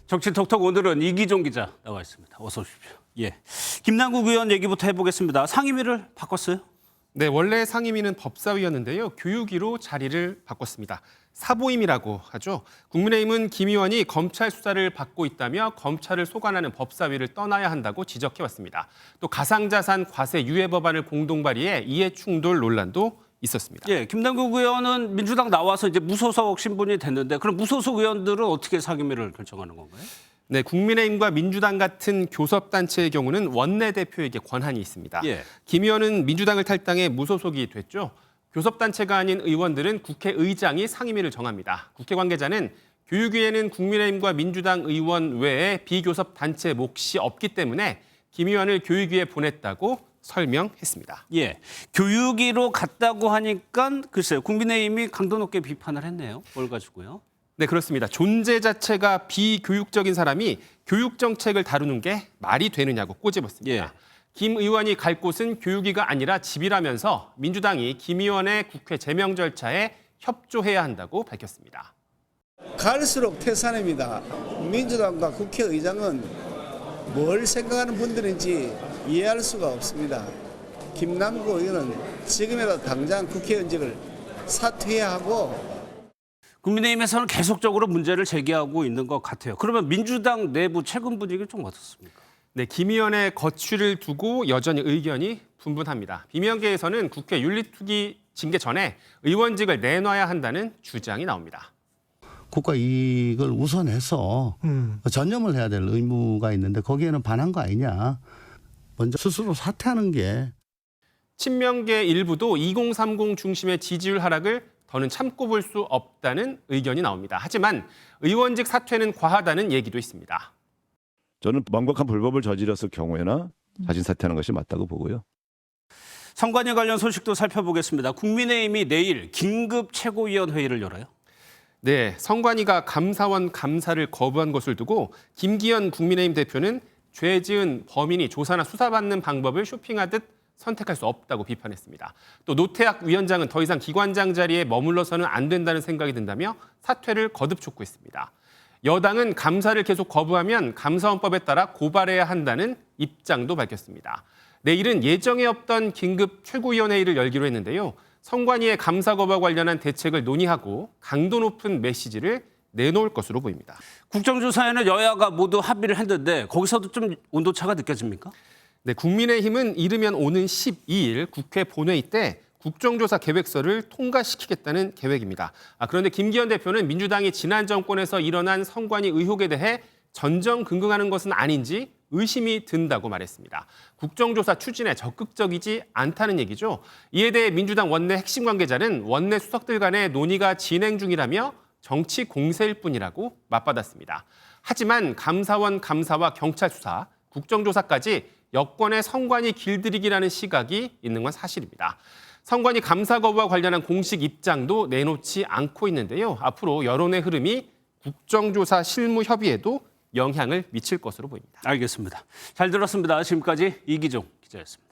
정치 톡톡 오늘은 이기종 기자 나와 있습니다. 어서 오십시오. 예, 김남국 의원 얘기부터 해보겠습니다. 상임위를 바꿨어요? 네, 원래 상임위는 법사위였는데요. 교육위로 자리를 바꿨습니다. 사보임이라고 하죠. 국민의힘은 김 의원이 검찰 수사를 받고 있다며 검찰을 소관하는 법사위를 떠나야 한다고 지적해왔습니다. 또 가상자산 과세 유예 법안을 공동 발의해 이해충돌 논란도 있었습니다. 예, 김남국 의원은 민주당 나와서 이제 무소속 신분이 됐는데 그럼 무소속 의원들은 어떻게 상임위를 결정하는 건가요? 네, 국민의힘과 민주당 같은 교섭단체의 경우는 원내대표에게 권한이 있습니다. 예. 김 의원은 민주당을 탈당해 무소속이 됐죠. 교섭단체가 아닌 의원들은 국회의장이 상임위를 정합니다. 국회 관계자는 교육위에는 국민의힘과 민주당 의원 외에 비교섭단체 몫이 없기 때문에 김 의원을 교육위에 보냈다고 설명했습니다. 예, 교육위로 갔다고 하니까 글쎄요, 국민의힘이 강도 높게 비판을 했네요. 뭘 가지고요? 네, 그렇습니다. 존재 자체가 비교육적인 사람이 교육 정책을 다루는 게 말이 되느냐고 꼬집었습니다. 예. 김 의원이 갈 곳은 교육위가 아니라 집이라면서 민주당이 김 의원의 국회 제명 절차에 협조해야 한다고 밝혔습니다. 갈수록 태산입니다. 민주당과 국회의장은 뭘 생각하는 분들인지 이해할 수가 없습니다. 김남국 의원은 지금이라도 당장 국회의원직을 사퇴해야 하고 국민의힘에서는 계속적으로 문제를 제기하고 있는 것 같아요. 그러면 민주당 내부 최근 분위기는 좀 어떻습니까? 네, 김 의원의 거취를 두고 여전히 의견이 분분합니다. 비명계에서는 국회 윤리특위 징계 전에 의원직을 내놔야 한다는 주장이 나옵니다. 국가 이익을 우선해서 전념을 해야 될 의무가 있는데 거기에는 반한 거 아니냐. 먼저 스스로 사퇴하는 게. 친명계 일부도 2030 중심의 지지율 하락을 더는 참고 볼 수 없다는 의견이 나옵니다. 하지만 의원직 사퇴는 과하다는 얘기도 있습니다. 저는 명백한 불법을 저질렀을 경우에나 자진 사퇴하는 것이 맞다고 보고요. 선관위 관련 소식도 살펴보겠습니다. 국민의힘이 내일 긴급 최고위원회의를 열어요. 네, 선관위가 감사원 감사를 거부한 것을 두고 김기현 국민의힘 대표는 죄 지은 범인이 조사나 수사받는 방법을 쇼핑하듯 선택할 수 없다고 비판했습니다. 또 노태학 위원장은 더 이상 기관장 자리에 머물러서는 안 된다는 생각이 든다며 사퇴를 거듭 촉구했습니다. 여당은 감사를 계속 거부하면 감사원법에 따라 고발해야 한다는 입장도 밝혔습니다. 내일은 예정에 없던 긴급 최고위원회의를 열기로 했는데요. 선관위의 감사 거부와 관련한 대책을 논의하고 강도 높은 메시지를 내놓을 것으로 보입니다. 국정조사에는 여야가 모두 합의를 했는데 거기서도 좀 온도차가 느껴집니까? 네, 국민의힘은 이르면 오는 12일 국회 본회의 때 국정조사 계획서를 통과시키겠다는 계획입니다. 그런데 김기현 대표는 민주당이 지난 정권에서 일어난 선관위 의혹에 대해 전전긍긍하는 것은 아닌지 의심이 든다고 말했습니다. 국정조사 추진에 적극적이지 않다는 얘기죠. 이에 대해 민주당 원내 핵심 관계자는 원내 수석들 간의 논의가 진행 중이라며 정치 공세일 뿐이라고 맞받았습니다. 하지만 감사원 감사와 경찰 수사, 국정조사까지 여권의 선관위 길들이기라는 시각이 있는 건 사실입니다. 선관위 감사 거부와 관련한 공식 입장도 내놓지 않고 있는데요. 앞으로 여론의 흐름이 국정조사 실무 협의에도 영향을 미칠 것으로 보입니다. 알겠습니다. 잘 들었습니다. 지금까지 이기종 기자였습니다.